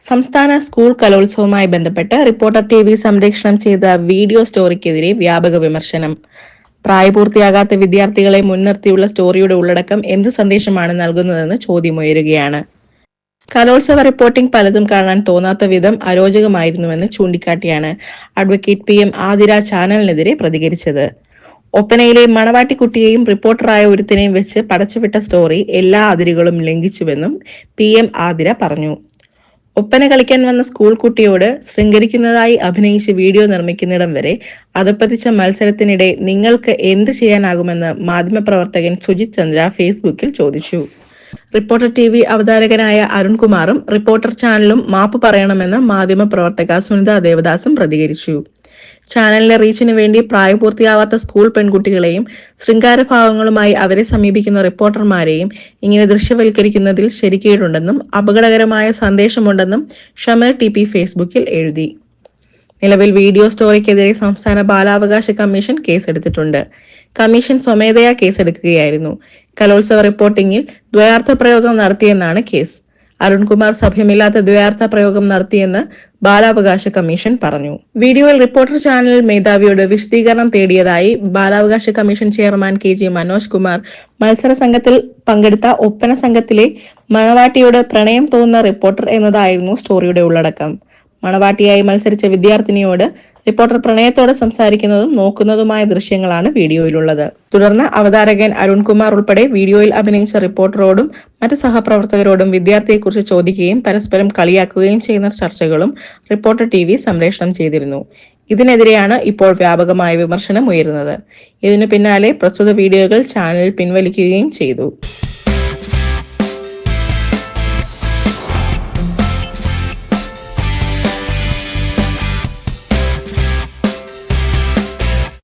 സംസ്ഥാന സ്കൂൾ കലോത്സവവുമായി ബന്ധപ്പെട്ട് reporter TV സംപ്രേഷണം ചെയ്ത വീഡിയോ സ്റ്റോറിക്കെതിരെ വ്യാപക വിമർശനം. പ്രായപൂർത്തിയാകാത്ത വിദ്യാർത്ഥികളെ മുൻനിർത്തിയുള്ള സ്റ്റോറിയുടെ ഉള്ളടക്കം എന്തു സന്ദേശമാണ് നൽകുന്നതെന്ന് ചോദ്യമുയരുകയാണ്. കലോത്സവ റിപ്പോർട്ടിംഗ് പലതും കാണാൻ തോന്നാത്ത വിധം അരോചകമായിരുന്നുവെന്ന് ചൂണ്ടിക്കാട്ടിയാണ് അഡ്വക്കേറ്റ് PM ആതിര ചാനലിനെതിരെ പ്രതികരിച്ചത്. ഒപ്പനയിലെ മണവാട്ടിക്കുട്ടിയെയും റിപ്പോർട്ടറായ ഒരുത്തിനെയും വെച്ച് പടച്ചുവിട്ട സ്റ്റോറി എല്ലാ അതിരുകളും ലംഘിച്ചുവെന്നും PM ആതിര പറഞ്ഞു. ഒപ്പന കളിക്കാൻ വന്ന സ്കൂൾ കുട്ടിയോട് ശൃംഗരിക്കുന്നതായി അഭിനയിച്ച് വീഡിയോ നിർമ്മിക്കുന്നിടം വരെ അധപ്പതിച്ച മത്സരത്തിനിടെ നിങ്ങൾക്ക് എന്ത് ചെയ്യാനാകുമെന്ന് മാധ്യമപ്രവർത്തകൻ സുജിത് ചന്ദ്ര ഫേസ്ബുക്കിൽ ചോദിച്ചു. റിപ്പോർട്ടർ TV അവതാരകനായ അരുൺകുമാറും റിപ്പോർട്ടർ ചാനലും മാപ്പ് പറയണമെന്ന് മാധ്യമപ്രവർത്തക സുനിത ദേവദാസും പ്രതികരിച്ചു. ചാനലിന്റെ റീച്ചിന് വേണ്ടി പ്രായപൂർത്തിയാവാത്ത സ്കൂൾ പെൺകുട്ടികളെയും ശൃംഗാരഭാവങ്ങളുമായി അവരെ സമീപിക്കുന്ന റിപ്പോർട്ടർമാരെയും ഇങ്ങനെ ദൃശ്യവൽക്കരിക്കുന്നതിൽ ശരിക്കേടുണ്ടെന്നും അപകടകരമായ സന്ദേശമുണ്ടെന്നും ഷമീർ TP ഫേസ്ബുക്കിൽ എഴുതി. നിലവിൽ വീഡിയോ സ്റ്റോറിക്കെതിരെ സംസ്ഥാന ബാലാവകാശ കമ്മീഷൻ കേസെടുത്തിട്ടുണ്ട്. കമ്മീഷൻ സ്വമേധയാ കേസെടുക്കുകയായിരുന്നു. കലോത്സവ റിപ്പോർട്ടിംഗിൽ ദ്വയാർത്ഥ പ്രയോഗം നടത്തിയെന്നാണ് കേസ്. അരുൺകുമാർ സഭ്യമില്ലാത്ത ദ്വയാർത്ഥ പ്രയോഗം നടത്തിയെന്ന് ബാലാവകാശ കമ്മീഷൻ പറഞ്ഞു. വീഡിയോയിൽ റിപ്പോർട്ടർ ചാനൽ മേധാവിയോട് വിശദീകരണം തേടിയതായി ബാലാവകാശ commission chairman KG Manoj Kumar മത്സര സംഘത്തിൽ പങ്കെടുത്ത ഒപ്പന സംഘത്തിലെ മണവാട്ടിയോട് പ്രണയം തോന്നുന്ന റിപ്പോർട്ടർ എന്നതായിരുന്നു സ്റ്റോറിയുടെ ഉള്ളടക്കം. മണവാട്ടിയായി മത്സരിച്ച വിദ്യാർത്ഥിനിയോട് റിപ്പോർട്ടർ പ്രണയത്തോടെ സംസാരിക്കുന്നതും നോക്കുന്നതുമായ ദൃശ്യങ്ങളാണ് വീഡിയോയിലുള്ളത്. തുടർന്ന് അവതാരകൻ അരുൺകുമാർ ഉൾപ്പെടെ വീഡിയോയിൽ അഭിനയിച്ച റിപ്പോർട്ടറോടും മറ്റ് സഹപ്രവർത്തകരോടും വിദ്യാർത്ഥിയെക്കുറിച്ച് ചോദിക്കുകയും പരസ്പരം കളിയാക്കുകയും ചെയ്യുന്ന ചർച്ചകളും റിപ്പോർട്ടർ TV സംപ്രേഷണം ചെയ്തിരുന്നു. ഇതിനെതിരെയാണ് ഇപ്പോൾ വ്യാപകമായ വിമർശനം ഉയരുന്നത്. ഇതിനു പിന്നാലെ പ്രസ്തുത വീഡിയോകൾ ചാനൽ പിൻവലിക്കുകയും ചെയ്തു.